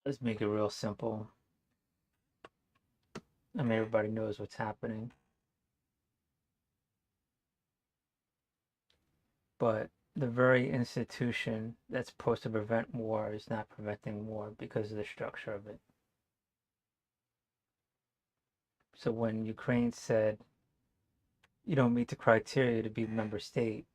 Let's make it real simple. I mean, everybody knows what's happening, but the very institution that's supposed to prevent war is not preventing war because of the structure of it. So when Ukraine said you don't meet the criteria to be a member state,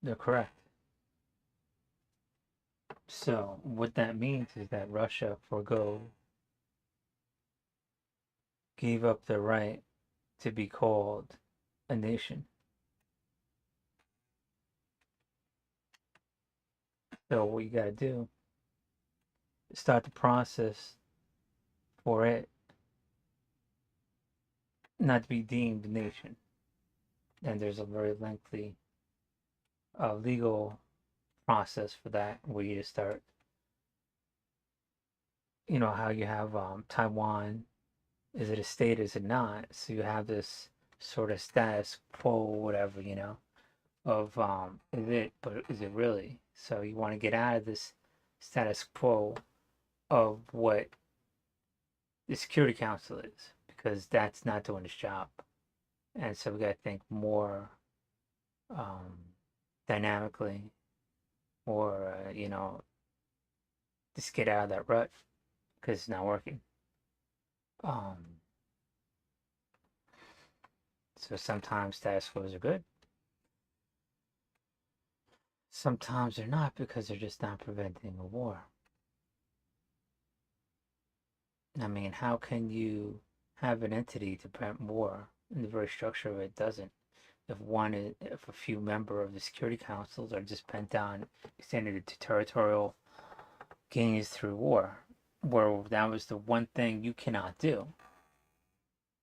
they're correct. So what that means is that Russia gave up the right to be called a nation. So what you got to do is start the process for it not to be deemed a nation. And there's a very lengthy legal process for that where you start, how you have Taiwan. Is it a state? Is it not? So you have this sort of status quo, whatever, of is it, but is it really? So you want to get out of this status quo of what the Security Council is because that's not doing its job. And so we got to think more um, dynamically, or just get out of that rut because it's not working. Um, so sometimes status quos are good. Sometimes they're not because they're just not preventing a war. I mean, how can you have an entity to prevent war and the very structure of it doesn't? If a few members of the Security Councils are just bent on extending it to territorial gains through war, where that was the one thing you cannot do,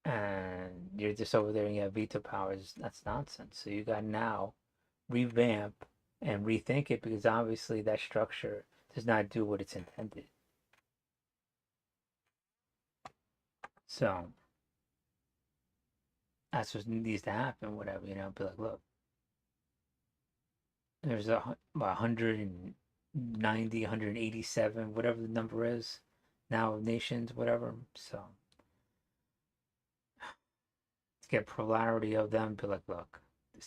and you're just over there and you have veto powers, that's nonsense. So you got to now revamp and rethink it because obviously that structure does not do what it's intended. So that's what needs to happen, whatever, be like, look, there's about 190, 187, whatever the number is now of nations, whatever. So to get plurality of them, be like, look,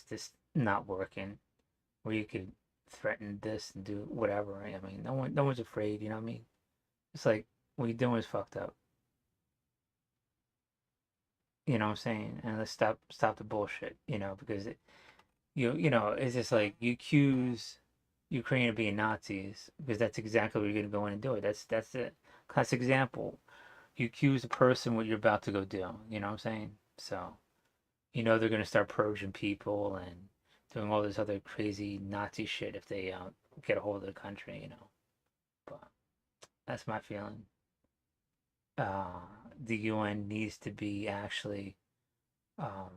this not working. Where you could threaten this and do whatever. I mean, no one's afraid. You know what I mean? It's like what you're doing is fucked up. You know what I'm saying? And let's stop the bullshit. Because it's just like you accuse Ukraine of being Nazis because that's exactly what you're gonna go in and do it. That's a classic example. You accuse a person what you're about to go do. You know what I'm saying? So they're gonna start purging people and doing all this other crazy Nazi shit if they get a hold of the country. But that's my feeling. Uh, the UN needs to be actually um,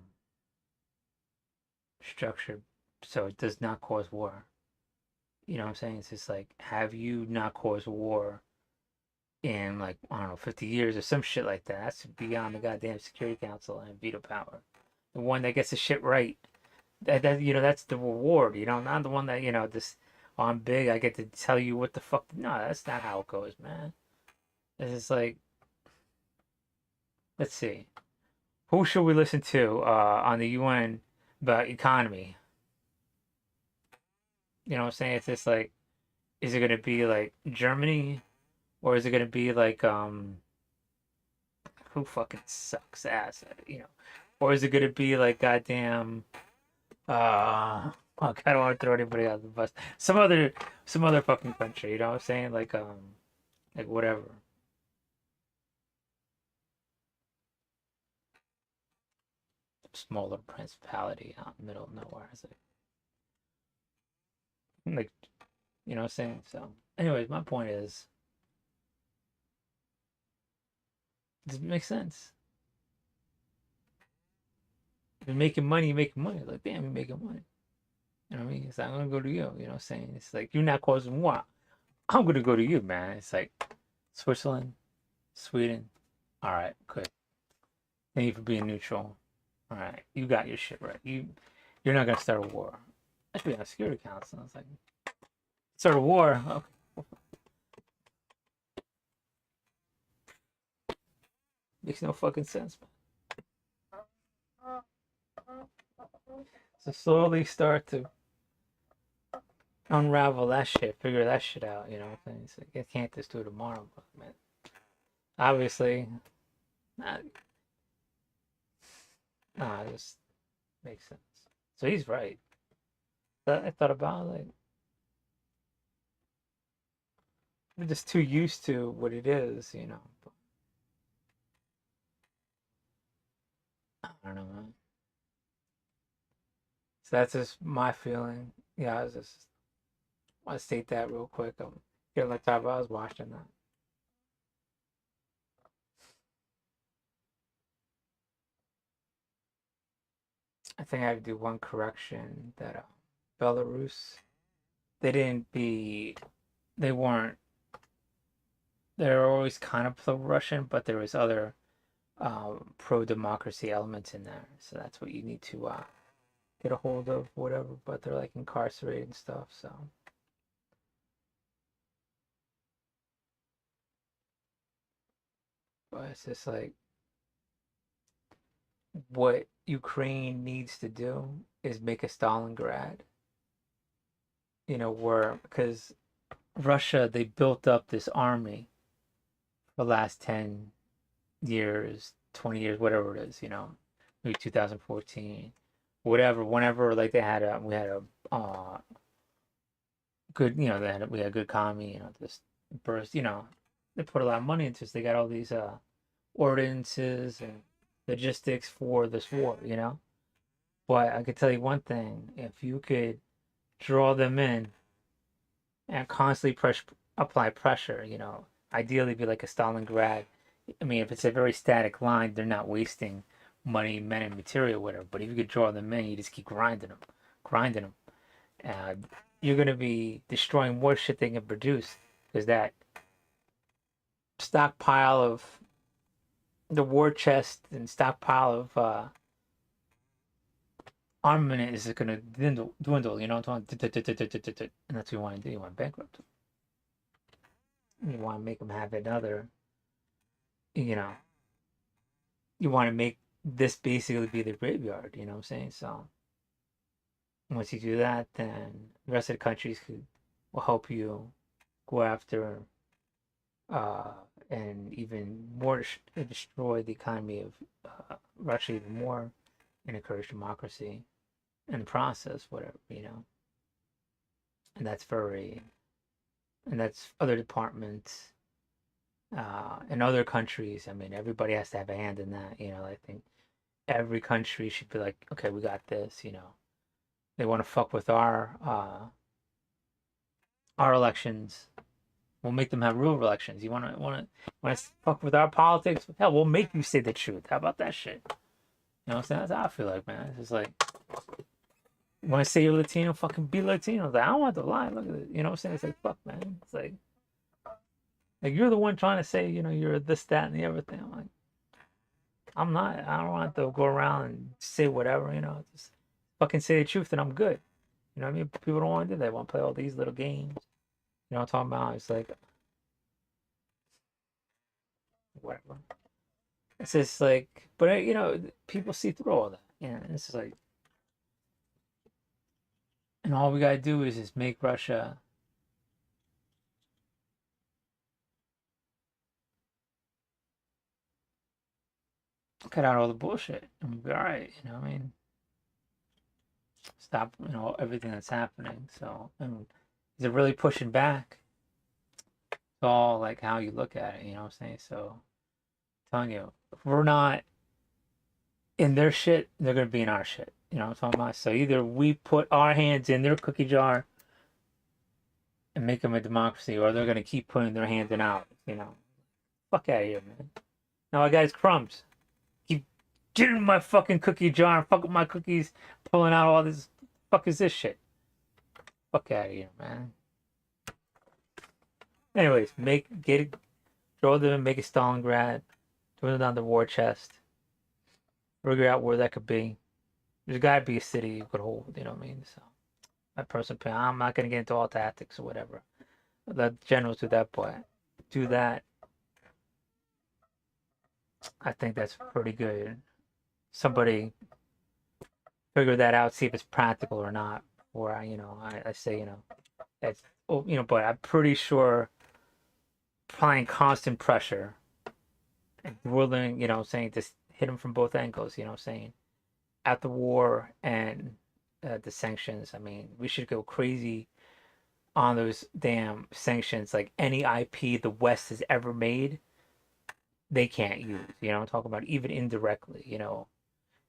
structured so it does not cause war. You know what I'm saying? It's just like, have you not caused war in, like, I don't know, 50 years or some shit like that? That's beyond the goddamn Security Council and veto power. The one that gets the shit right. That's the reward, not the one that, this, oh, I'm big, I get to tell you what the fuck. No, that's not how it goes, man. It's just like, let's see. Who should we listen to on the UN about economy? You know what I'm saying? It's just like, is it gonna be like Germany, or is it gonna be like who fucking sucks ass at it, or is it gonna be like goddamn fuck, I don't want to throw anybody out the bus. Some other fucking country, you know what I'm saying? Like whatever. Smaller principality out in the middle of nowhere. It's like you know what I'm saying? So anyways, my point is, does it make sense? If you're making money, you're making money. Like, damn, you're making money. You know what I mean? It's like, I'm gonna go to you. You know what I'm saying? It's like, you're not causing war. I'm gonna go to you, man. It's like Switzerland, Sweden. All right, good. Thank you for being neutral. All right, you got your shit right. You're not gonna start a war. I should be on a Security Council. It's like start a war. Okay. Makes no fucking sense, man. So slowly start to unravel that shit, figure that shit out, you know what I'm saying? So I can't just do it tomorrow, but man. Obviously, not, nah, it just makes sense. So he's right. I thought about like we're just too used to what it is, you know. But, I don't know, man. So that's just my feeling. Yeah, I was just want to state that real quick. I'm getting like top. I was watching that. I think I have to do one correction that Belarus, they didn't be, they weren't, they're always kind of pro-Russian, but there was other pro-democracy elements in there. So that's what you need to get a hold of, whatever. But they're like incarcerated and stuff. So, but it's just like what Ukraine needs to do is make a Stalingrad. You know, where because Russia they built up this army for the last 10 years, 20 years, whatever it is. You know, maybe 2014, whatever. Whenever like they had a we had a good, you know, we had a good economy. You know, this burst. You know, they put a lot of money into this. They got all these ordinances and logistics for this war. You know, but I could tell you one thing: if you could draw them in and constantly apply pressure, you know, ideally be like a Stalingrad. I mean, if it's a very static line, they're not wasting money, men, and material, whatever. But if you could draw them in, you just keep grinding them. You're gonna be destroying more shit they can produce because that stockpile of the war chest and stockpile of armament is gonna dwindle. You know, and that's what you want to do. You want to bankrupt them. You want to make them have another. You know, you want to make this basically be the graveyard. You know what I'm saying? So once you do that, then the rest of the countries will help you go after uh, and even more destroy the economy of Russia even more and encourage democracy in the process, whatever, you know. And that's very, and that's other departments in other countries. I mean, everybody has to have a hand in that, you know. I think every country should be like, okay, we got this, you know. They want to fuck with our elections. We'll make them have real elections. You want to fuck with our politics? Hell, we'll make you say the truth. How about that shit? You know what I'm saying? That's how I feel like, man. It's just like, you want to say you're Latino? Fucking be Latino. Like, I don't want to lie. Look at it. You know what I'm saying? It's like, fuck, man. It's like you're the one trying to say, you know, you're this, that, and the other thing. I'm like, I'm not. I don't want to go around and say whatever, you know. Just fucking say the truth and I'm good. You know what I mean? People don't want to do that. They want to play all these little games. You know what I'm talking about? It's like, whatever. It's just like, but you know, people see through all that. You know, it's just like, and all we gotta do is just make Russia cut out all the bullshit and we'll be all right. You know what I mean? Stop, you know, everything that's happening. So, and is it really pushing back? It's all like how you look at it. You know what I'm saying? So, I'm telling you, if we're not in their shit, they're gonna be in our shit. You know what I'm talking about? So either we put our hands in their cookie jar and make them a democracy, or they're gonna keep putting their hands in ours. You know, fuck out of here, man. Now I got his crumbs. Keep getting in my fucking cookie jar and fucking my cookies, pulling out all this. Fuck is this shit? Fuck out of here, man. Anyways, get it, throw them and make a Stalingrad, throw them down the war chest, figure out where that could be. There's gotta be a city you could hold. You know what I mean? So My personal opinion. I'm not gonna get into all tactics or whatever. Let generals do that, but do that. I think that's pretty good. Somebody figure that out, see if it's practical or not. Or I say, it's, oh, but I'm pretty sure applying constant pressure and willing, saying just hit them from both angles, saying at the war and the sanctions. I mean, we should go crazy on those damn sanctions. Like any IP the West has ever made, they can't use. I'm talking about even indirectly.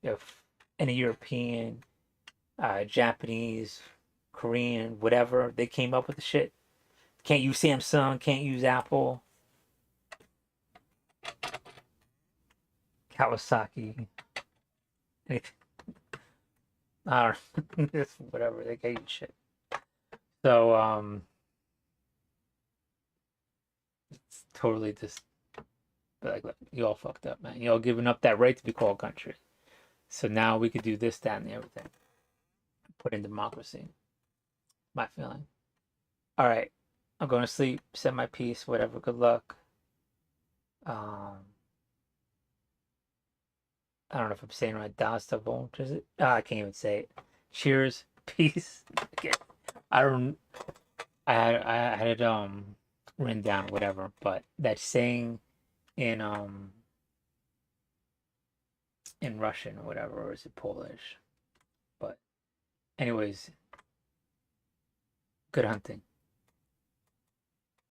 If any European, Japanese, Korean, whatever, they came up with the shit. Can't use Samsung, can't use Apple, Kawasaki, anything. I don't know. Whatever, they can't use shit. So, it's totally just like, you all fucked up, man. You all giving up that right to be called country. So now we could do this, that, and the everything. Put in democracy. My feeling. All right. I'm going to sleep. Set my piece. Whatever. Good luck. Um, I don't know if I'm saying right. Das Davon. Is it? I can't even say it. Cheers. Peace. Okay. I don't. I had it written down. Whatever. But that saying in Russian or whatever, or is it Polish? But anyways, good hunting.